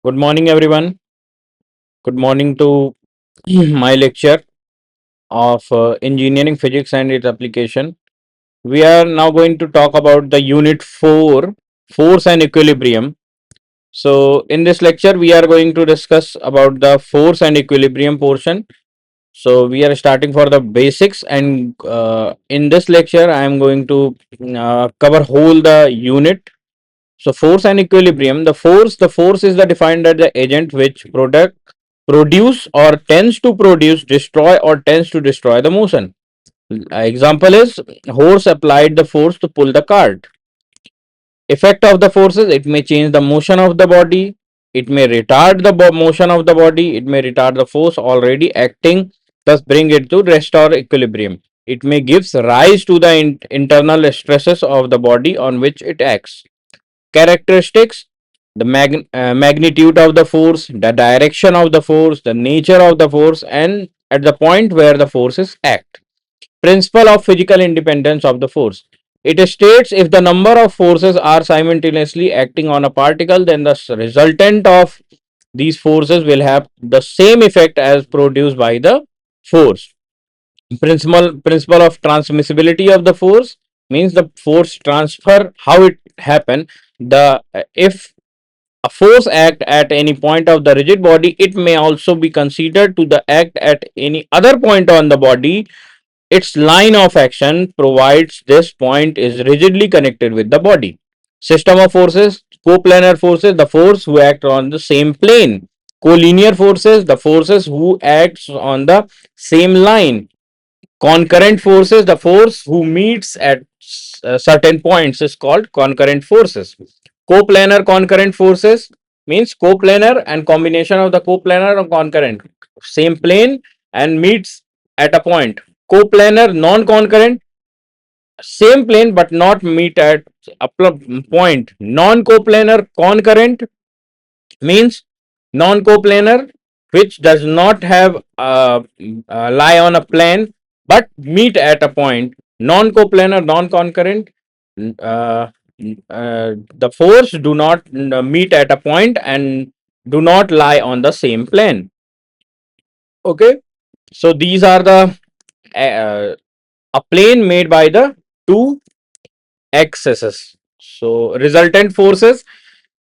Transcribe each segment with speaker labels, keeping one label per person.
Speaker 1: Good morning, everyone. Good morning to my lecture of engineering physics and its application. We are now going to talk about the unit 4, force and equilibrium. So, in this lecture, we are going to discuss about the force and equilibrium portion. So, we are starting for the basics, and in this lecture, I am going to cover whole the unit. So force and equilibrium. The force is the defined as the agent which produce or tends to produce, destroy or tends to destroy the motion. Example is horse applied the force to pull the cart. Effect of the forces: it may change the motion of the body. It may retard the motion of the body. It may retard the force already acting, thus bring it to rest or equilibrium. It may gives rise to the internal stresses of the body on which it acts. Characteristics: the magnitude of the force, the direction of the force, the nature of the force, and at the point where the forces act. Principle of physical independence of the force: it states if the number of forces are simultaneously acting on a particle, then the resultant of these forces will have the same effect as produced by the force. Principle of transmissibility of the force means the force transfer, how it happen. The if a force act at any point of the rigid body, it may also be considered to the act at any other point on the body. Its line of action provides this point is rigidly connected with the body. System of forces: coplanar forces, the force who act on the same plane. Collinear forces, the forces who acts on the same line. Concurrent forces, the force who meets at certain points, is called concurrent forces. Coplanar concurrent forces means coplanar and combination of the coplanar and concurrent, same plane and meets at a point. Coplanar non concurrent, same plane but not meet at a point. Non coplanar concurrent means non coplanar which does not have lie on a plane but meet at a point. Non coplanar non concurrent, uh, the force do not meet at a point and do not lie on the same plane. Okay, so these are the uh, a plane made by the two axes. So resultant forces: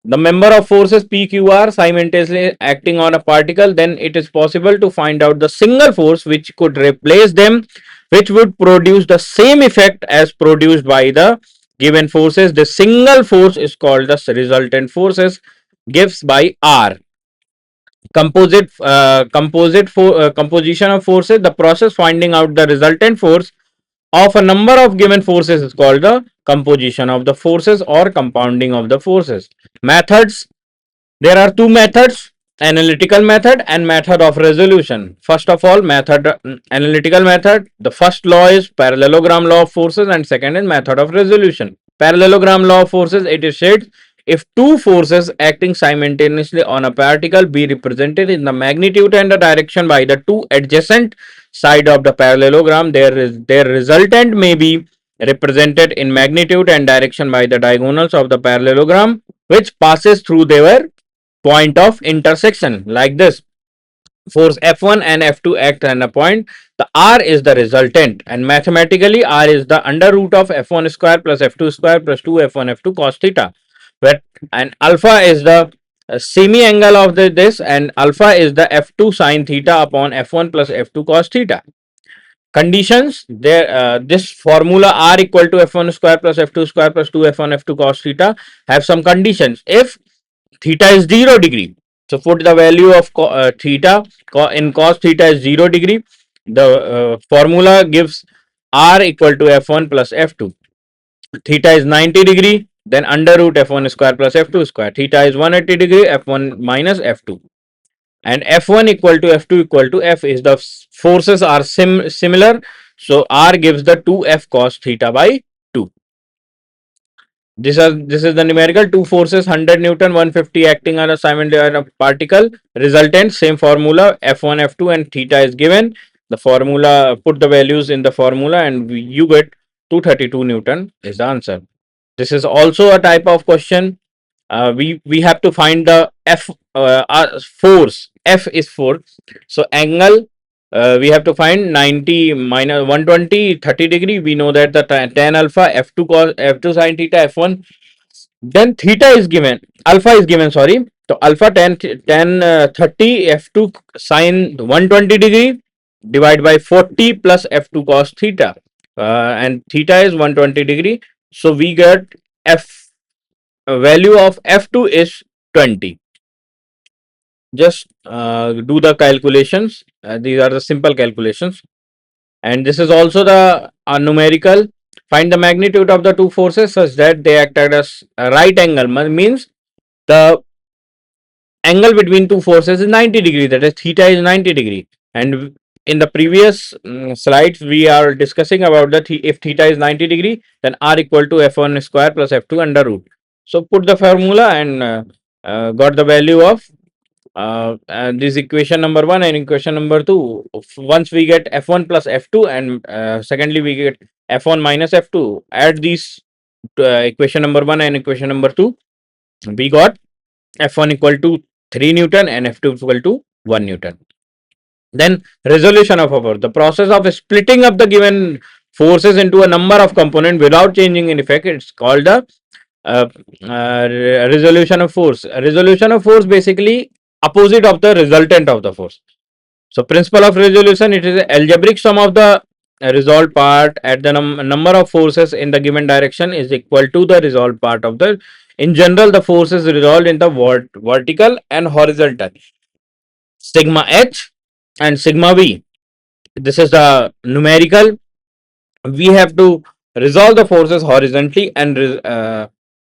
Speaker 1: the member of forces PQ are simultaneously acting on a particle, then it is possible to find out the single force which could replace them, which would produce the same effect as produced by the given forces. The single force is called the resultant forces, gives by R. Composition of forces: the process finding out the resultant force of a number of given forces is called the composition of the forces or compounding of the forces. Methods: there are two methods: analytical method and method of resolution. First of all, analytical method. The first law is parallelogram law of forces and second is method of resolution. Parallelogram law of forces, it is said if two forces acting simultaneously on a particle be represented in the magnitude and the direction by the two adjacent side of the parallelogram, their resultant may be represented in magnitude and direction by the diagonals of the parallelogram which passes through their point of intersection. Like this, force F1 and F2 act on a point. The R is the resultant, and mathematically R is the under root of F1 square plus F2 square plus 2 F1 F2 cos theta, where and alpha is the semi angle of this, and alpha is the F2 sin theta upon F1 plus F2 cos theta. Conditions: there this formula R equal to F1 square plus F2 square plus 2 F1 F2 cos theta have some conditions. If theta is 0 degree, so put the value of theta in cos theta is 0 degree. The formula gives R equal to F1 plus F2. Theta is 90 degree, then under root F1 square plus F2 square. Theta is 180 degree, F1 minus F2, and F1 equal to F2 equal to F is the forces are similar, so R gives the 2F cos theta by 2. This is the numerical: two forces 100 Newton 150 acting on a simultaneous particle. Resultant, same formula, F1 F2 and theta is given. The formula, put the values in the formula and you get 232 Newton is the answer. This is also a type of question. we have to find the F force. F is force. So angle, we have to find 90 minus 120 30 degree. We know that the tan alpha, F2 cos, F2 sin theta, F1. Then theta is given, alpha is given, sorry. So alpha tan 30, F2 sin 120 degree divided by 40 plus F2 cos theta. And theta is 120 degree. So we get F value of F2 is 20. Just do the calculations. These are the simple calculations. And this is also the numerical. Find the magnitude of the two forces such that they act as a right angle. Means the angle between two forces is 90 degree. That is theta is 90 degree. And in the previous slides, we are discussing about the if theta is 90 degree, then r equal to f1 square plus f2 under root. So put the formula and got the value of this equation number 1 and equation number 2. Once we get f1 plus f2 and secondly we get f1 minus f2, add these equation number 1 and equation number 2, we got f1 equal to 3 Newton and f2 equal to 1 Newton. Then resolution of a force. The process of splitting up the given forces into a number of components without changing in effect, it's called the resolution of force. Resolution of force basically opposite of the resultant of the force. So principle of resolution, it is an algebraic sum of the resolved part at the number of forces in the given direction is equal to the resolved part of the. In general, the force is resolved in the vertical and horizontal. Sigma h and sigma v. This is the numerical. We have to resolve the forces horizontally and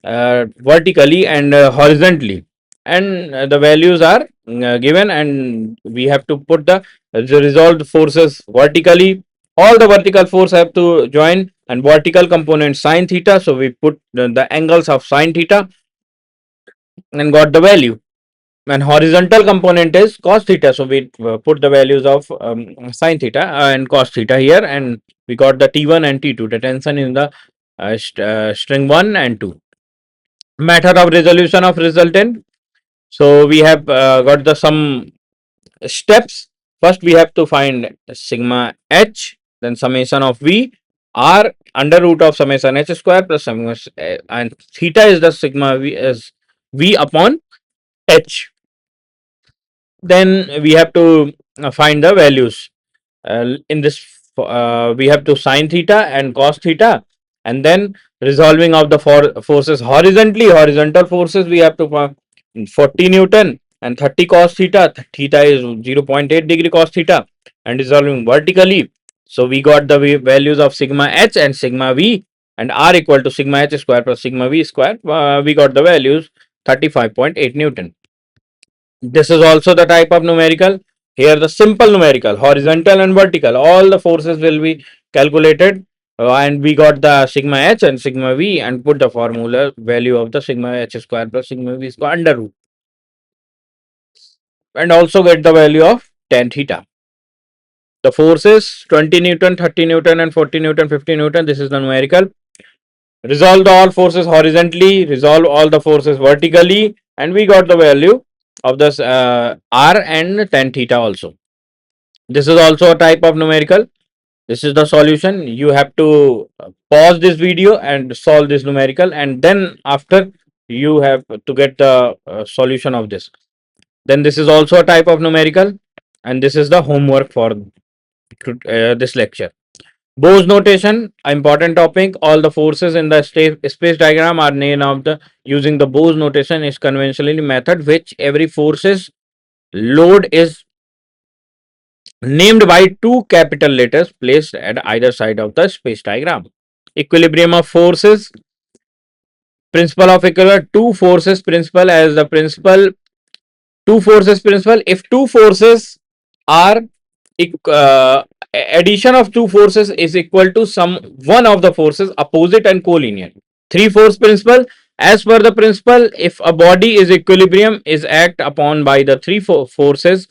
Speaker 1: vertically and horizontally, and the values are given, and we have to put the resolved forces vertically. All the vertical force have to join and vertical component sine theta, so we put the angles of sine theta and got the value. And horizontal component is cos theta, so we put the values of sine theta and cos theta here, and we got the T1 and T2, the tension in the string 1 and 2. Method of resolution of resultant. So we have got the some steps. First we have to find sigma h, then summation of v, r under root of summation h square plus summation, and theta is the sigma v is v upon h. Then we have to find the values. In this we have to sine theta and cos theta, and then resolving of the forces horizontally. Horizontal forces we have to 40 Newton and 30 cos theta. Theta is 0.8 degree cos theta, and resolving vertically. So we got the values of sigma h and sigma v, and r equal to sigma h square plus sigma v square. We got the values 35.8 Newton. This is also the type of numerical. Here the simple numerical, horizontal and vertical, all the forces will be calculated, and we got the sigma h and sigma v, and put the formula value of the sigma h square plus sigma v square under root, and also get the value of tan theta. The forces 20 Newton, 30 Newton and 40 Newton, 50 Newton. This is the numerical. Resolve all forces horizontally, resolve all the forces vertically, and we got the value of this r and tan theta also. This is also a type of numerical. This is the solution. You have to pause this video and solve this numerical, and then after you have to get the solution of this. Then this is also a type of numerical, and this is the homework for this lecture. Bose notation, important topic. All the forces in the space diagram are named of the using the Bose notation is conventionally method which every forces load is named by two capital letters placed at either side of the space diagram. Equilibrium of forces, principle of equilibrium, two forces principle as the principle, two forces principle. If two forces are addition of two forces is equal to some one of the forces opposite and collinear. Three force principle, as per the principle, if a body is equilibrium is act upon by the three forces,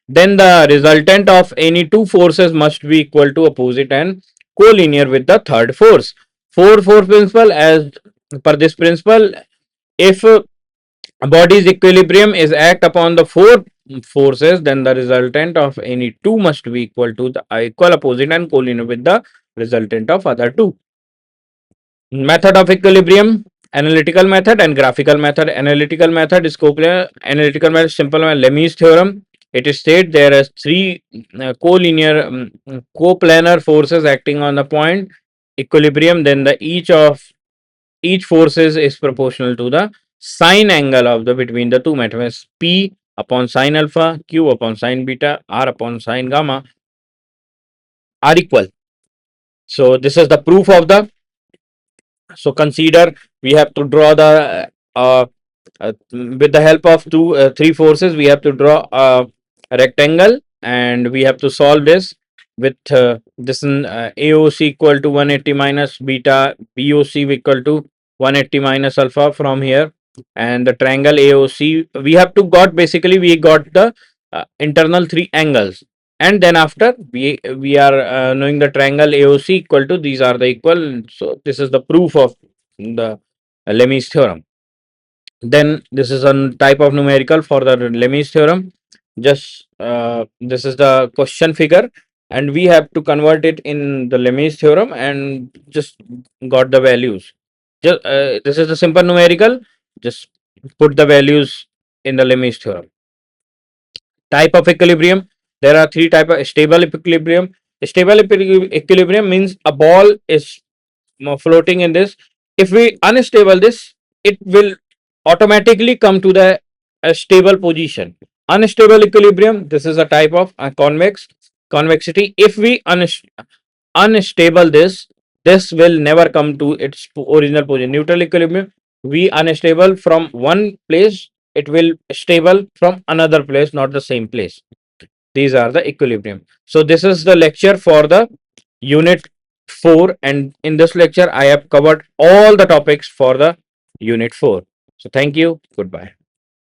Speaker 1: then the resultant of any two forces must be equal to opposite and collinear with the third force. Four force principle, as per this principle, if A body's equilibrium is act upon the four forces, then the resultant of any two must be equal to the equal opposite and collinear with the resultant of other two. Method of equilibrium, analytical method and graphical method. Analytical method is analytical method simple Lemmy's theorem. It is stated there are three collinear coplanar forces acting on the point equilibrium. Then the each forces is proportional to the sine angle of the between the two matrices. P upon sine alpha, Q upon sine beta, R upon sine gamma are equal. So this is the proof of the. So consider we have to draw the with the help of three forces we have to draw a rectangle, and we have to solve this with this AOC equal to 180 minus beta, BOC equal to 180 minus alpha from here, and the triangle AOC we have to got basically we got the internal three angles, and then after we are knowing the triangle AOC equal to these are the equal. So this is the proof of the Lemmy's theorem. Then this is a type of numerical for the Lemmy's theorem. Just this is the question figure, and we have to convert it in the Lemmy's theorem and just got the values. Just this is the simple numerical. Just put the values in the Lemmy's theorem. Type of equilibrium. There are three type of stable equilibrium. Stable equilibrium means a ball is floating in this. If we unstable this, it will automatically come to the stable position. Unstable equilibrium, this is a type of convexity. If we unstable this will never come to its original position. Neutral equilibrium, we unstable from one place, it will stable from another place, not the same place. These are the equilibrium. So this is the lecture for the unit 4, and in this lecture I have covered all the topics for the unit 4. So thank you. Goodbye.